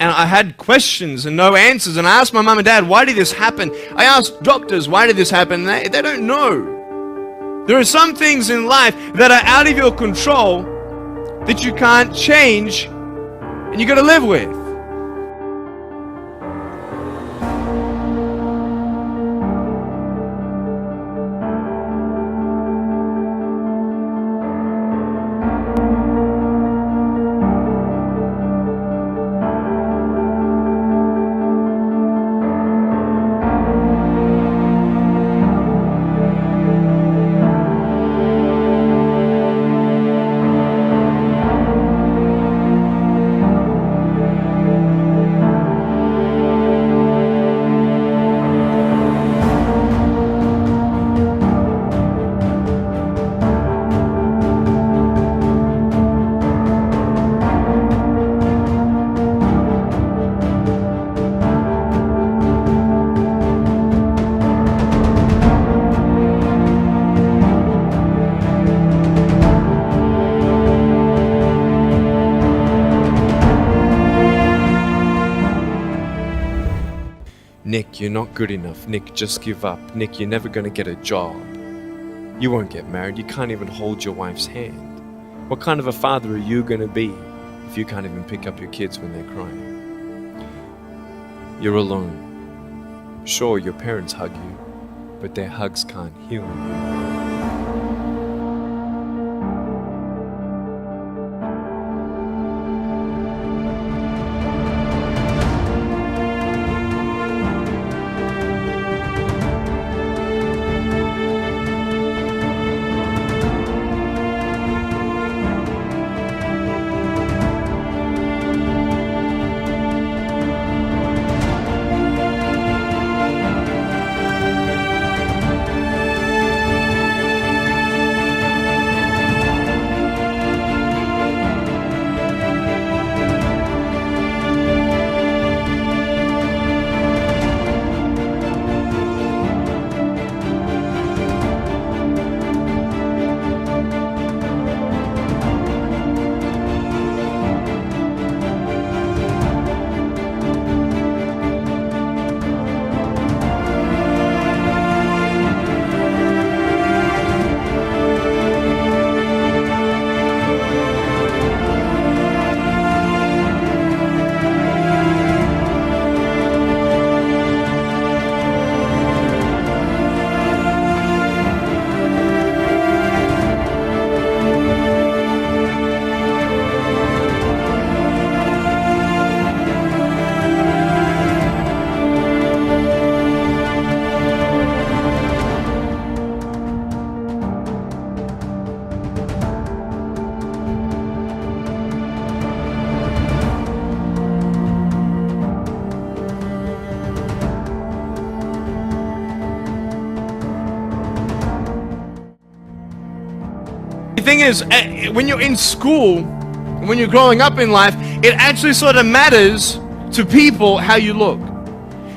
And I had questions and no answers. And I asked my mum and dad, why did this happen? I asked doctors, why did this happen? And they don't know. There are some things in life that are out of your control that you can't change and you got to live with. Nick, you're not good enough. Nick, just give up. Nick, you're never going to get a job. You won't get married. You can't even hold your wife's hand. What kind of a father are you going to be if you can't even pick up your kids when they're crying? You're alone. Sure, your parents hug you, but their hugs can't heal you. The thing is, when you're in school, when you're growing up in life, it actually sort of matters to people how you look.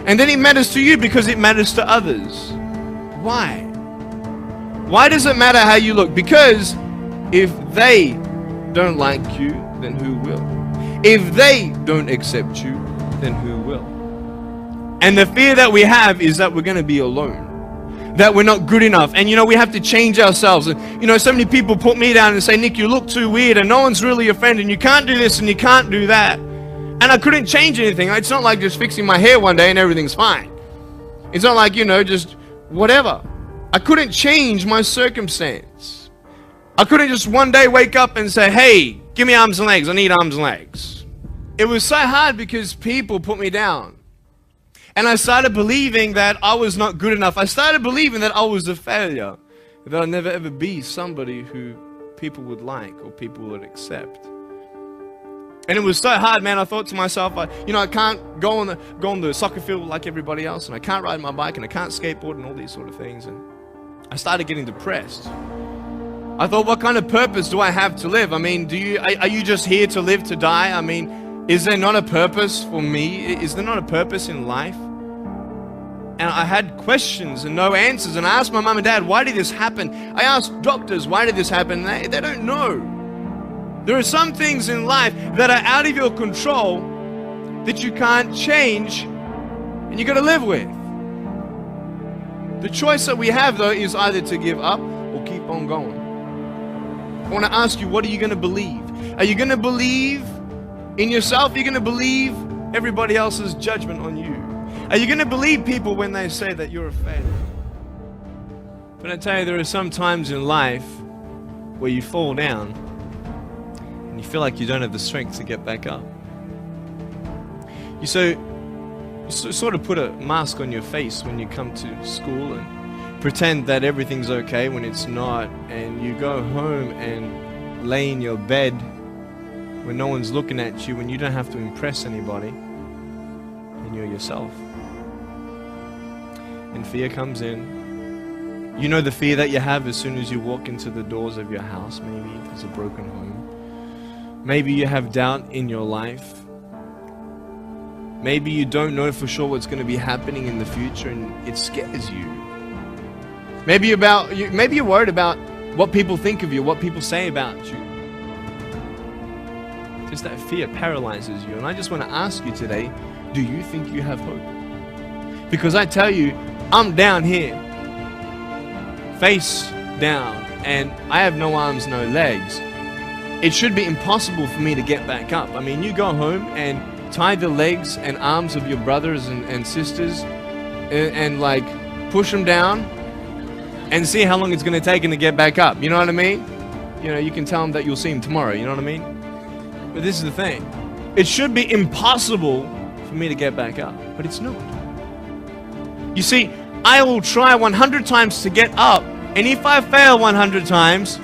And then it matters to you because it matters to others. Why? Why does it matter how you look? Because if they don't like you, then who will? If they don't accept you, then who will? And the fear that we have is that we're going to be alone, that we're not good enough, and we have to change ourselves. And so many people put me down and say, Nick, you look too weird, and no one's really your friend, and you can't do this and you can't do that. And I couldn't change anything. It's not like just fixing my hair one day and everything's fine. It's not like, just whatever. I couldn't change my circumstance. I couldn't just one day wake up and say, hey, give me arms and legs. I need arms and legs. It was so hard because people put me down. And I started believing that I was not good enough. I started believing that I was a failure, that I'd never ever be somebody who people would like or people would accept. And it was so hard, man. I thought to myself, I can't go on the soccer field like everybody else, and I can't ride my bike, and I can't skateboard, and all these sort of things. And I started getting depressed. I thought, what kind of purpose do I have to live? I mean, are you just here to live to die? I mean, is there not a purpose for me? Is there not a purpose in life? And I had questions and no answers. And I asked my mum and dad, why did this happen? I asked doctors, why did this happen? They don't know. There are some things in life that are out of your control that you can't change and you got to live with. The choice that we have, though, is either to give up or keep on going. I want to ask you, what are you going to believe? Are you going to believe in yourself? Are you going to believe everybody else's judgment on you? Are you going to believe people when they say that you're a failure? But I tell you, there are some times in life where you fall down and you feel like you don't have the strength to get back up. You sort of put a mask on your face when you come to school and pretend that everything's okay when it's not, and you go home and lay in your bed when no one's looking at you, when you don't have to impress anybody, and you're yourself. And fear comes in. You know the fear that you have as soon as you walk into the doors of your house. Maybe there's a broken home. Maybe you have doubt in your life. Maybe you don't know for sure what's going to be happening in the future, and it scares you. Maybe you're worried about what people think of you, what people say about you. Just that fear paralyzes you. And I just want to ask you today, do you think you have hope? Because I tell you, I'm down here, face down, and I have no arms, no legs. It should be impossible for me to get back up. I mean, you go home and tie the legs and arms of your brothers and sisters and like push them down and see how long it's going to take them to get back up. You know what I mean? You know, you can tell them that you'll see them tomorrow. You know what I mean? But this is the thing. It should be impossible for me to get back up, but it's not. You see, I will try 100 times to get up, and if I fail 100 times,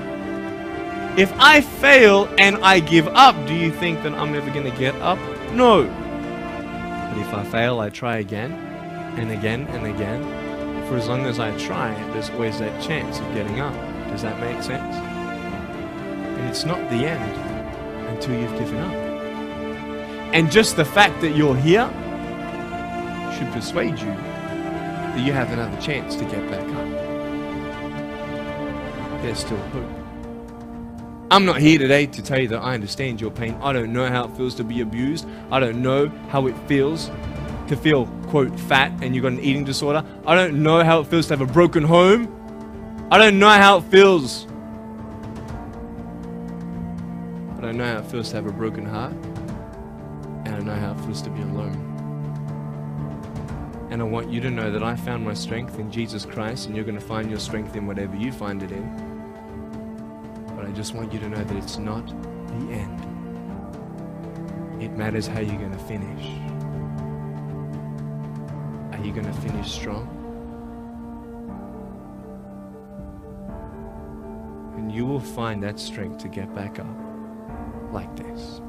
if I fail and I give up, do you think that I'm ever going to get up? No. But if I fail, I try again and again and again. For as long as I try, there's always that chance of getting up. Does that make sense? And it's not the end until you've given up. And just the fact that you're here should persuade you that you have another chance to get back up. There's still hope. I'm not here today to tell you that I understand your pain. I don't know how it feels to be abused. I don't know how it feels to feel, quote, fat and you've got an eating disorder. I don't know how it feels to have a broken home. I don't know how it feels. But I know how it feels to have a broken heart. And I know how it feels to be alone. And I want you to know that I found my strength in Jesus Christ, and you're going to find your strength in whatever you find it in. I just want you to know that it's not the end. It matters how you're going to finish. Are you going to finish strong? And you will find that strength to get back up like this.